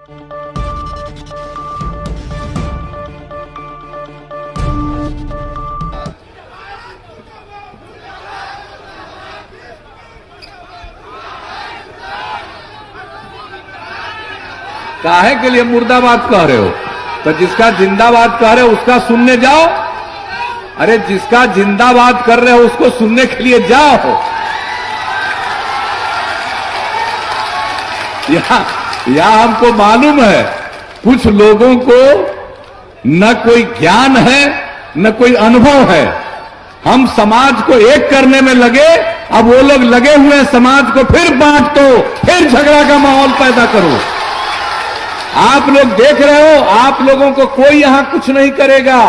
काहे के लिए मुर्दाबाद कह रहे हो? तो जिसका जिंदाबाद कह रहे हो उसका सुनने जाओ। अरे जिसका जिंदाबाद कर रहे हो उसको सुनने के लिए जाओ। यहां हमको मालूम है कुछ लोगों को न कोई ज्ञान है न कोई अनुभव है। हम समाज को एक करने में लगे, अब वो लोग लगे हुए हैं समाज को फिर बांट दो, फिर झगड़ा का माहौल पैदा करो। आप लोग देख रहे हो, आप लोगों को कोई यहां कुछ नहीं करेगा।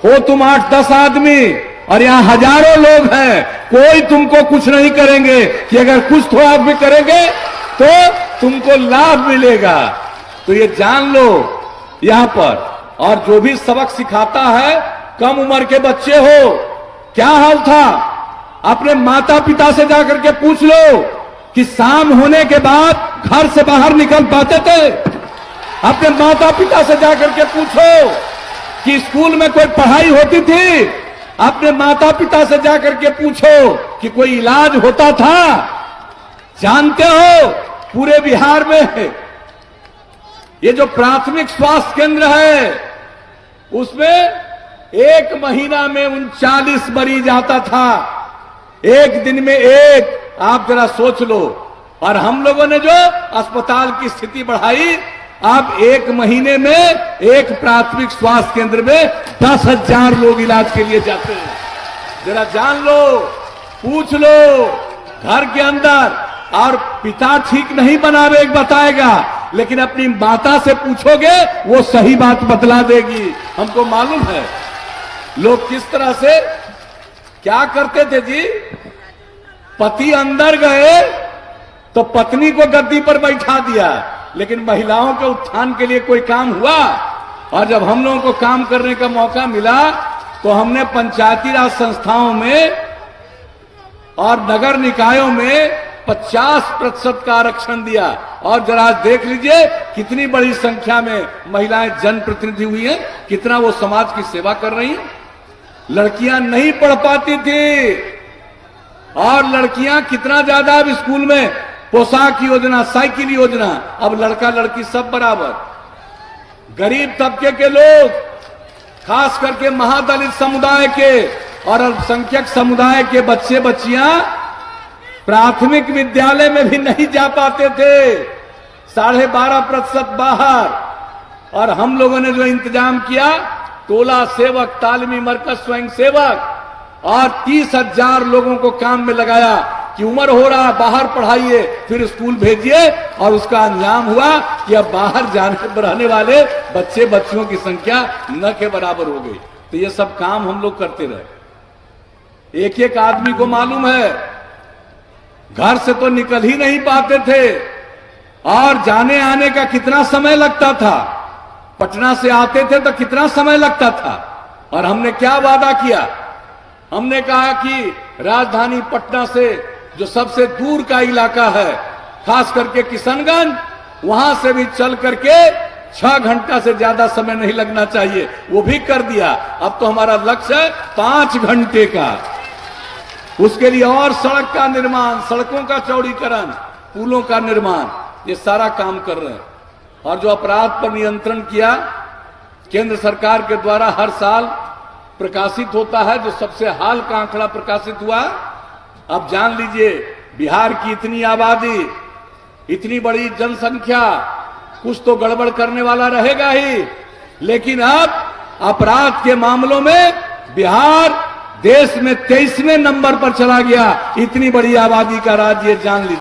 हो तुम 8-10 आदमी और यहां हजारों लोग हैं, कोई तुमको कुछ नहीं करेंगे कि अगर कुछ तो आप भी करेंगे तो तुमको लाभ मिलेगा। तो ये जान लो यहां पर। और जो भी सबक सिखाता है, कम उम्र के बच्चे हो, क्या हाल था अपने माता पिता से जाकर के पूछ लो कि शाम होने के बाद घर से बाहर निकल पाते थे? अपने माता पिता से जाकर के पूछो कि स्कूल में कोई पढ़ाई होती थी? अपने माता पिता से जाकर के पूछो कि कोई इलाज होता था? जानते हो पूरे बिहार में ये जो प्राथमिक स्वास्थ्य केंद्र है उसमें एक महीना में 39 मरीज आता था, एक दिन में एक। आप जरा सोच लो। और हम लोगों ने जो अस्पताल की स्थिति बढ़ाई, अब एक महीने में एक प्राथमिक स्वास्थ्य केंद्र में 10,000 लोग इलाज के लिए जाते हैं। जरा जान लो, पूछ लो घर के अंदर। और पिता ठीक नहीं बनावे बताएगा, लेकिन अपनी माता से पूछोगे वो सही बात बतला देगी। हमको मालूम है लोग किस तरह से क्या करते थे जी। पति अंदर गए तो पत्नी को गद्दी पर बैठा दिया, लेकिन महिलाओं के उत्थान के लिए कोई काम हुआ? और जब हम लोगों को काम करने का मौका मिला तो हमने पंचायती राज संस्थाओं में और नगर निकायों में 50% का आरक्षण दिया। और जरा देख लीजिए कितनी बड़ी संख्या में महिलाएं जनप्रतिनिधि हुई हैं, कितना वो समाज की सेवा कर रही हैं। लड़कियां नहीं पढ़ पाती थी, और लड़कियां कितना ज्यादा अब स्कूल में पोशाक योजना, साइकिल योजना, अब लड़का लड़की सब बराबर। गरीब तबके के लोग, खास करके महादलित समुदाय के और अल्पसंख्यक समुदाय के बच्चे बच्चियां प्राथमिक विद्यालय में भी नहीं जा पाते थे। 12.5% बाहर। और हम लोगों ने जो इंतजाम किया, टोला सेवक, तालीमी मरकज स्वयं सेवक, और 30,000 लोगों को काम में लगाया कि उम्र हो रहा बाहर पढ़ाइए, फिर स्कूल भेजिए। और उसका अंजाम हुआ कि अब बाहर जाने रहने वाले बच्चे बच्चियों की संख्या न के बराबर हो गई। तो ये सब काम हम लोग करते रहे। एक एक आदमी को मालूम है घर से तो निकल ही नहीं पाते थे, और जाने आने का कितना समय लगता था। पटना से आते थे तो कितना समय लगता था। और हमने क्या वादा किया? हमने कहा कि राजधानी पटना से जो सबसे दूर का इलाका है, खास करके किशनगंज, वहां से भी चल करके 6 घंटा से ज्यादा समय नहीं लगना चाहिए। वो भी कर दिया। अब तो हमारा लक्ष्य है 5 घंटे का। उसके लिए और सड़क का निर्माण, सड़कों का चौड़ीकरण, पुलों का निर्माण, ये सारा काम कर रहे हैं। और जो अपराध पर नियंत्रण किया, केंद्र सरकार के द्वारा हर साल प्रकाशित होता है, जो सबसे हाल का आंकड़ा प्रकाशित हुआ। अब जान लीजिए बिहार की इतनी आबादी, इतनी बड़ी जनसंख्या, कुछ तो गड़बड़ करने वाला रहेगा ही। लेकिन अब अपराध के मामलों में बिहार देश में 23वें नंबर पर चला गया। इतनी बड़ी आबादी का राज्य, जान लीजिए।